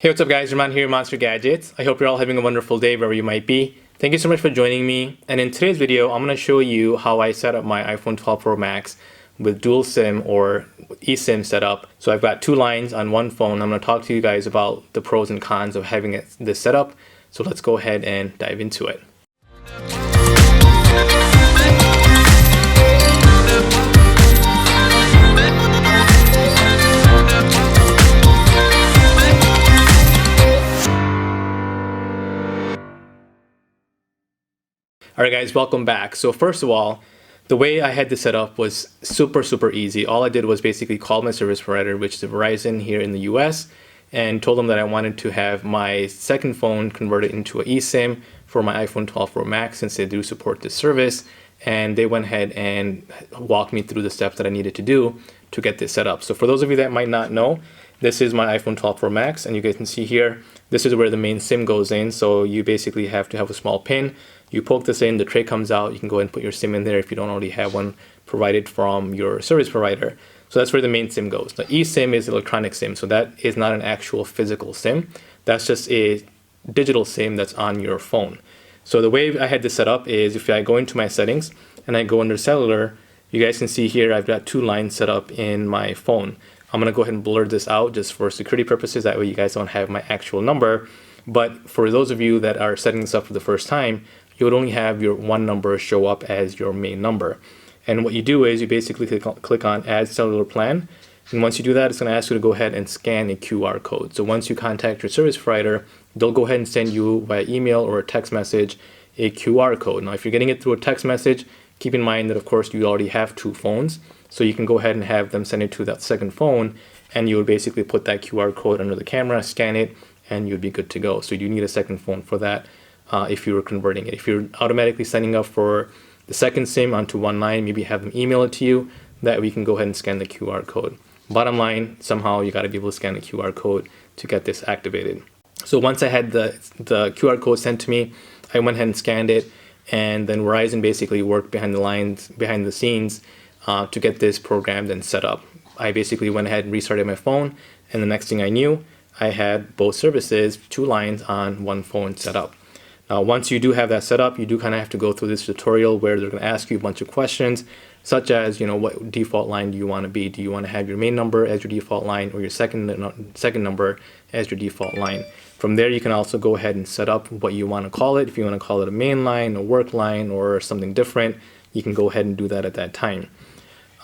Hey, what's up guys, Raman here, Monster Gadgets. I hope you're all having a wonderful day wherever you might be. Thank you so much for joining me. And in today's video, I'm going to show you how I set up my iPhone 12 Pro Max with dual SIM or eSIM setup. So I've got two lines on one phone. I'm going to talk to you guys about the pros and cons of having this setup. So let's go ahead and dive into it. Alright guys, welcome back. So first of all, the way I had this set up was super easy. All I did was basically call my service provider, which is Verizon here in the US, and told them that I wanted to have my second phone converted into an eSIM for my iPhone 12 Pro Max since they do support this service. And they went ahead and walked me through the steps that I needed to do to get this set up. So for those of you that might not know, this is my iPhone 12 Pro Max, and you guys can see here, this is where the main SIM goes in. So you basically have to have a small pin. You poke this in, the tray comes out, you can go ahead and put your SIM in there if you don't already have one provided from your service provider. So that's where the main SIM goes. The eSIM is electronic SIM, so that is not an actual physical SIM. That's just a digital SIM that's on your phone. So the way I had this set up is if I go into my settings and I go under cellular, you guys can see here I've got two lines set up in my phone. I'm going to go ahead and blur this out just for security purposes. That way you guys don't have my actual number. But for those of you that are setting this up for the first time, you would only have your one number show up as your main number. And what you do is you basically click on Add Cellular Plan. And once you do that, it's going to ask you to go ahead and scan a QR code. So once you contact your service provider, they'll go ahead and send you via email or a text message a QR code. Now, if you're getting it through a text message, keep in mind that, of course, you already have two phones. So you can go ahead and have them send it to that second phone, and you would basically put that QR code under the camera, scan it, and you'd be good to go. So you do need a second phone for that. If you were converting it. If you're automatically signing up for the second SIM onto one line, maybe have them email it to you. That way you can go ahead and scan the QR code. Bottom line, somehow you got to be able to scan the QR code to get this activated. So once I had the QR code sent to me, I went ahead and scanned it, and then Verizon basically worked behind the scenes to get this programmed and set up. I basically went ahead and restarted my phone, and the next thing I knew, I had both services, two lines on one phone set up. Now, once you do have that set up, you do kind of have to go through this tutorial where they're going to ask you a bunch of questions, such as, what default line do you want to be? Do you want to have your main number as your default line or your second number as your default line? From there, you can also go ahead and set up what you want to call it. If you want to call it a main line, a work line, or something different, you can go ahead and do that at that time.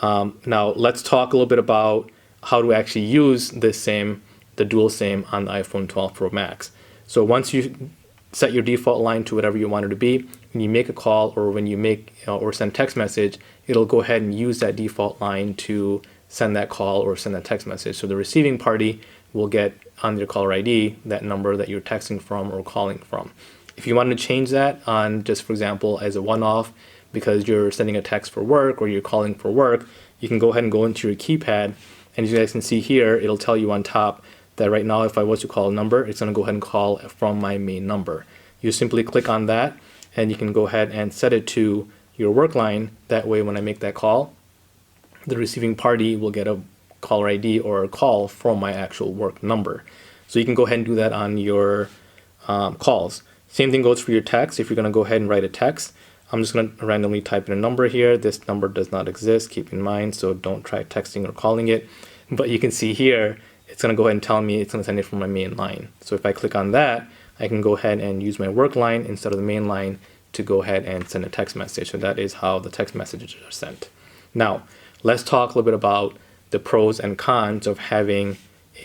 Now, let's talk a little bit about how to actually use this SIM, the dual SIM on the iPhone 12 Pro Max. So once you set your default line to whatever you want it to be, when you make a call or when you make or send text message, it'll go ahead and use that default line to send that call or send that text message. So the receiving party will get on their caller ID that number that you're texting from or calling from. If you wanted to change that on just, for example, as a one-off because you're sending a text for work or you're calling for work, you can go ahead and go into your keypad, and as you guys can see here, it'll tell you on top that right now if I was to call a number, it's going to go ahead and call from my main number. You simply click on that and you can go ahead and set it to your work line. That way when I make that call, the receiving party will get a caller ID or a call from my actual work number. So you can go ahead and do that on your calls. Same thing goes for your text. If you're going to go ahead and write a text, I'm just going to randomly type in a number here. This number does not exist, keep in mind, so don't try texting or calling it. But you can see here, it's going to go ahead and tell me it's going to send it from my main line. So if I click on that, I can go ahead and use my work line instead of the main line to go ahead and send a text message. So that is how the text messages are sent. Now, let's talk a little bit about the pros and cons of having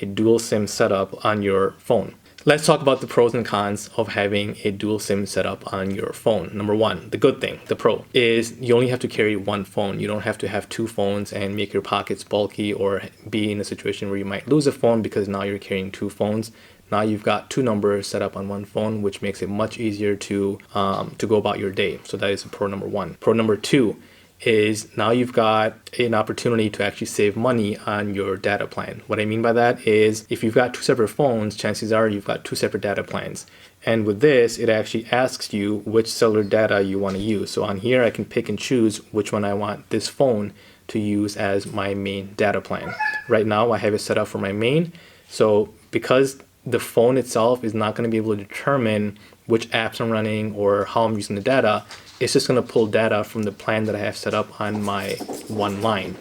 a dual SIM setup on your phone. Let's talk about the pros and cons of having a dual SIM setup on your phone. Number one, the good thing, the pro, is you only have to carry one phone. You don't have to have two phones and make your pockets bulky or be in a situation where you might lose a phone because now you're carrying two phones. Now you've got two numbers set up on one phone, which makes it much easier to go about your day. So that is pro number one. Pro number two is now you've got an opportunity to actually save money on your data plan. What I mean by that is if you've got two separate phones, chances are you've got two separate data plans. And with this, it actually asks you which cellular data you want to use. So on here, I can pick and choose which one I want this phone to use as my main data plan. Right now, I have it set up for my main. So because the phone itself is not going to be able to determine which apps I'm running or how I'm using the data. It's just going to pull data from the plan that I have set up on my one line.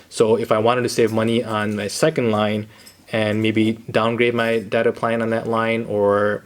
So if I wanted to save money on my second line and maybe downgrade my data plan on that line, or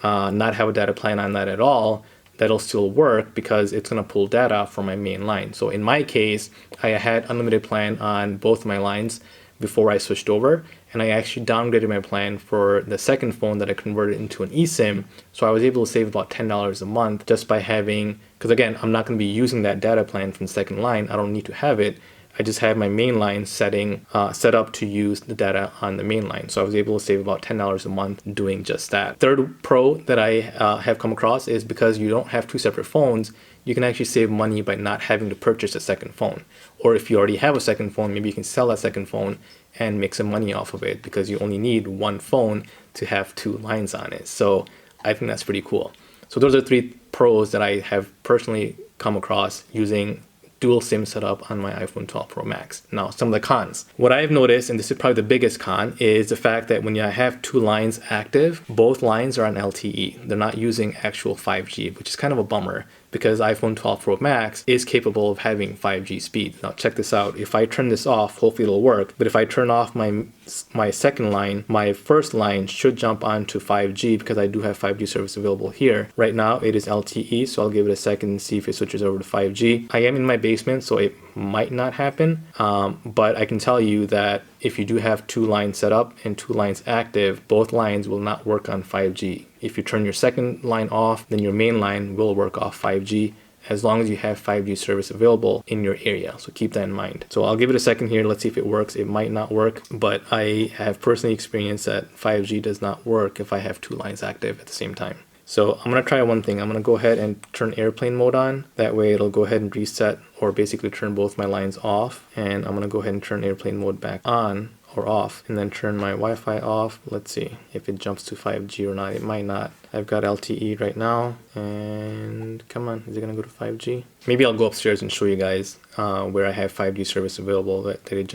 not have a data plan on that at all, that'll still work because it's going to pull data from my main line. So in my case, I had unlimited plan on both my lines before I switched over, and I actually downgraded my plan for the second phone that I converted into an eSIM. So I was able to save about $10 a month just by having, because again, I'm not going to be using that data plan from the second line. I don't need to have it. I just have my main line set up to use the data on the main line. So I was able to save about $10 a month doing just that. Third pro that I have come across is because you don't have two separate phones, you can actually save money by not having to purchase a second phone. Or if you already have a second phone, maybe you can sell that second phone and make some money off of it because you only need one phone to have two lines on it. So I think that's pretty cool. So those are 3 pros that I have personally come across using dual SIM setup on my iPhone 12 Pro Max. Now, some of the cons. What I've noticed, and this is probably the biggest con, is the fact that when you have 2 lines active, both lines are on LTE. They're not using actual 5G, which is kind of a bummer because iPhone 12 Pro Max is capable of having 5G speed. Now check this out. If I turn this off, hopefully it'll work. But if I turn off my second line, my first line should jump onto 5G because I do have 5G service available here. Right now it is LTE, so I'll give it a second and see if it switches over to 5G. I am in my basement, so it might not happen. But I can tell you that if you do have 2 lines set up and 2 lines active, both lines will not work on 5G. If you turn your second line off, then your main line will work off 5G as long as you have 5G service available in your area. So keep that in mind. So I'll give it a second here. Let's see if it works. It might not work, but I have personally experienced that 5G does not work if I have 2 lines active at the same time. So I'm going to try one thing. I'm going to go ahead and turn airplane mode on. That way it'll go ahead and reset or basically turn both my lines off. And I'm going to go ahead and turn airplane mode back on or off and then turn my Wi-Fi off. Let's see if it jumps to 5G or not. It might not. I've got LTE right now, and come on, is it gonna go to 5G? Maybe I'll go upstairs and show you guys where I have 5G service available, that it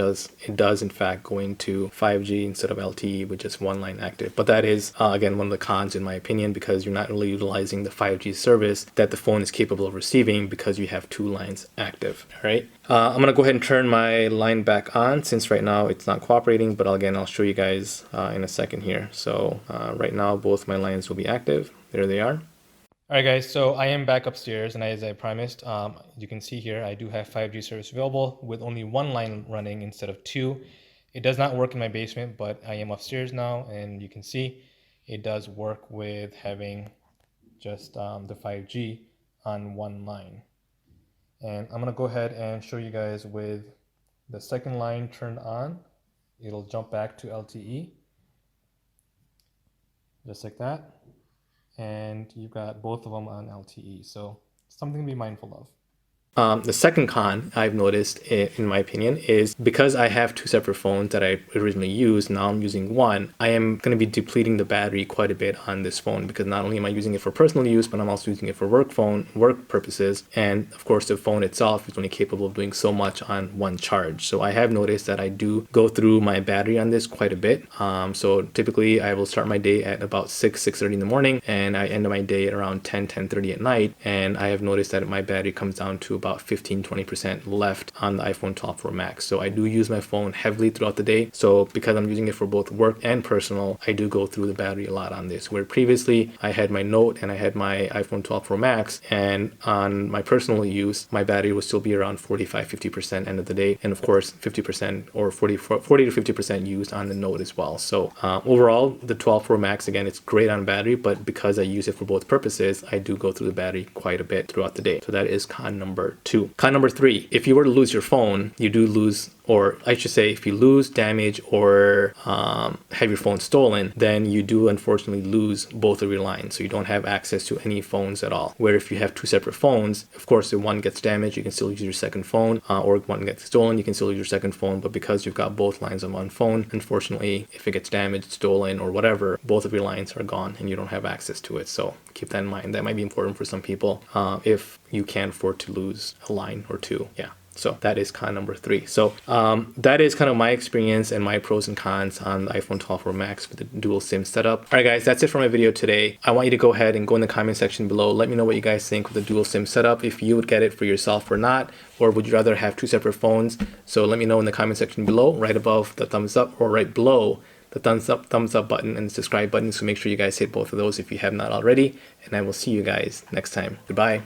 does in fact go into 5G instead of LTE with just 1 line active. But that is again one of the cons in my opinion, because you're not really utilizing the 5G service that the phone is capable of receiving because you have 2 lines active. All right, I'm gonna go ahead and turn my line back on since right now it's not cooperating, but again I'll show you guys in a second here. So right now both my lines will be active. There they are. All right guys, so I am back upstairs, and as I promised, you can see here I do have 5G service available with only 1 line running instead of 2. It does not work in my basement, but I am upstairs now, and you can see it does work with having just the 5G on 1 line. And I'm gonna go ahead and show you guys with the second line turned on. It'll jump back to LTE, just like that. And you've got both of them on LTE, so something to be mindful of. The second con I've noticed, in my opinion, is because I have 2 separate phones that I originally used, now I'm using 1, I am going to be depleting the battery quite a bit on this phone, because not only am I using it for personal use, but I'm also using it for work purposes. And of course, the phone itself is only capable of doing so much on 1 charge. So I have noticed that I do go through my battery on this quite a bit. So typically I will start my day at about 6:30 in the morning, and I end my day at around 10:30 at night. And I have noticed that my battery comes down to about 15-20% left on the iPhone 12 Pro Max. So I do use my phone heavily throughout the day. So because I'm using it for both work and personal, I do go through the battery a lot on this. Where previously I had my Note and I had my iPhone 12 Pro Max, and on my personal use, my battery would still be around 45-50% end of the day. And of course, 50% or 40 to 50% used on the Note as well. So overall, the 12 Pro Max, again, it's great on battery, but because I use it for both purposes, I do go through the battery quite a bit throughout the day. So that is con number 2. Con number 3, if you were to lose your phone, you do lose, or I should say, if you lose, damage, or have your phone stolen, then you do unfortunately lose both of your lines. So you don't have access to any phones at all. Where if you have 2 separate phones, of course, if one gets damaged, you can still use your second phone, or if one gets stolen, you can still use your second phone. But because you've got both lines on one phone, unfortunately, if it gets damaged, stolen, or whatever, both of your lines are gone and you don't have access to it. So keep that in mind. That might be important for some people if you can't afford to lose a line or 2. Yeah. So that is con number 3. So that is kind of my experience and my pros and cons on the iPhone 12 Pro Max with the dual SIM setup. All right, guys, that's it for my video today. I want you to go ahead and go in the comment section below. Let me know what you guys think with the dual SIM setup, if you would get it for yourself or not, or would you rather have 2 separate phones? So let me know in the comment section below, right above the thumbs up or right below the thumbs up button and the subscribe button. So make sure you guys hit both of those if you have not already. And I will see you guys next time. Goodbye.